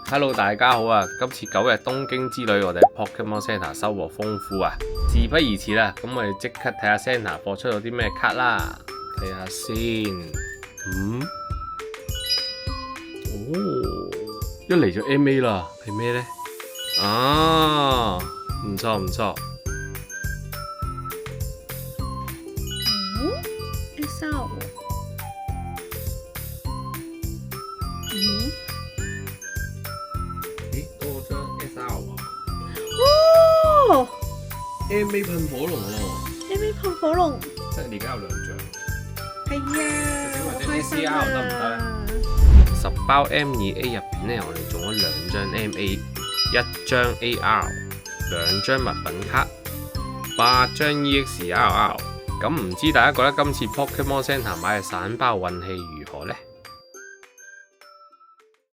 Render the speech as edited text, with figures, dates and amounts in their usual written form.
Hello， 大家好啊！今次9日東京之旅，我哋 Pokemon Center 收穫豐富啊！事不宜遲啦，咁我哋即刻睇下 Center 播出咗啲咩卡啦，睇下先。一嚟就 MA 啦，係咩呢？啊，唔錯唔錯。SR 多張 SR 哦 MA 噴火龍喎，MA 噴火龍，即係你而家有2張。係啊，好開心得唔得啊！10包 M2A 入邊呢，我哋中咗2張 MA， 1張 AR， 2張物品卡，8張 EXRR。咁唔知大家覺得今次 Pokemon Center 買嘅散包運氣如何呢？